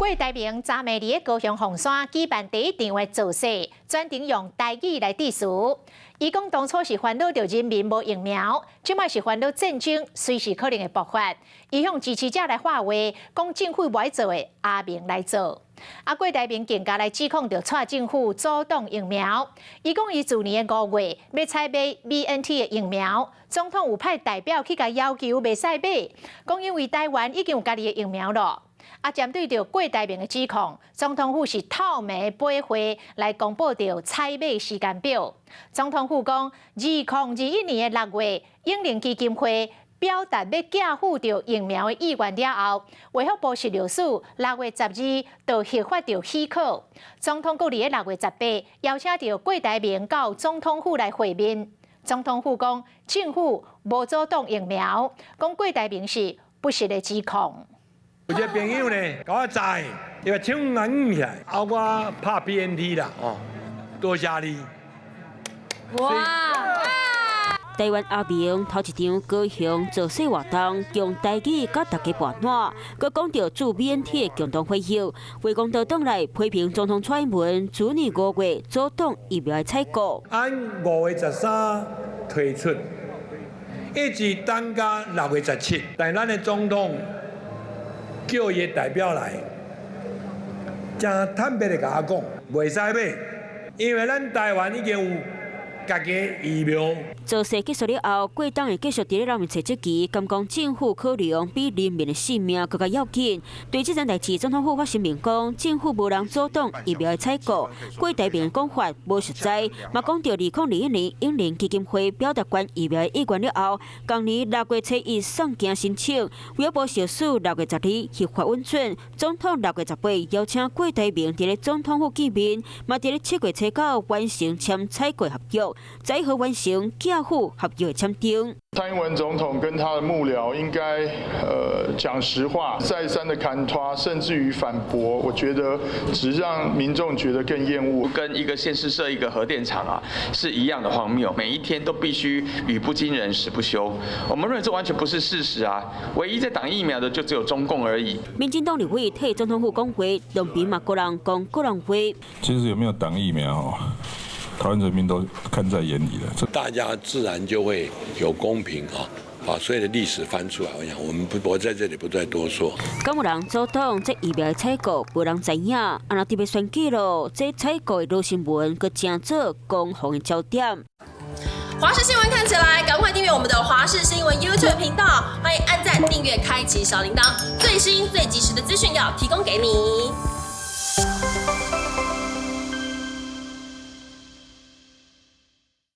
郭台铭昨暝伫高雄凤山举办第一场的造势，专程用台语来致辞。伊讲当初是烦恼着人民无疫苗，即摆是烦恼战争随时可能会爆发。伊向支持者来话话，讲政府袂做的阿明来做。郭台铭更加来指控着蔡政府阻挡疫苗。伊讲伊去年的5月要采买 BNT 的疫苗，总统有派代表去甲要求袂使买，讲因为台湾已经有家己的疫苗了。针对着郭台铭的指控，总统府是透明背会来公布着采买时间表。总统府讲，2021年的6月，英灵基金会表达要寄付着疫苗的意愿了后，卫福部食药署6月12就核发着许可。总统阁伫6月18邀请着郭台铭到总统府来会面。总统府讲，政府无阻挡疫苗，讲郭台铭是不实的指控。有一个朋友呢，甲我载，伊话抢人起来，后我拍 BNT 啦，多谢你。哇！台湾阿明头一场高雄造势活动，用台语甲大家盘暖，佮讲到驻BNT的共同会议，回公道党内批评总统蔡英文去年5月阻挡疫苗的采购。按5月13推出，一直等到6月17，但咱的总统叫伊代表来，真坦白地甲我讲，袂使买，因为咱台湾已经有家己疫苗。造势结束了后，国党会继续伫咧人民找积极，敢讲政府考量比人民的性命更加要紧。对这件代志，总统府发声明讲，政府无人阻挡疫苗的采购。郭台铭的讲法无实在，嘛讲到2021年英灵基金会表达关疫苗的意愿了后，同年6月7日送件申请，卫福部小署6月12核发允准，总统6月18邀请郭台铭伫咧总统府见面，嘛伫咧7月7完成签采购合约，再和完成寄付合约的签订。蔡英文总统跟他的幕僚应该讲实话，再三的砍拖，甚至于反驳，我觉得只让民众觉得更厌恶。跟一个县市设一个核电厂啊是一样的荒谬，每一天都必须语不惊人死不休。我们认为这完全不是事实啊！唯一在挡疫苗的就只有中共而已。民进党立委替总统府讲话，农民嘛个人讲个人话。其实有没有挡疫苗台湾人民都看在眼里了，大家自然就会有公平把所有的历史翻出来。我想我在这里不再多说。敢有人阻挡这疫苗的采购，无人知影。若特别选举咯，这采购的老新闻，佮正做攻防的焦点。华视新闻看起来，赶快订阅我们的华视新闻 YouTube 频道，欢迎按赞、订阅、开启小铃铛，最新最及时的资讯要提供给你。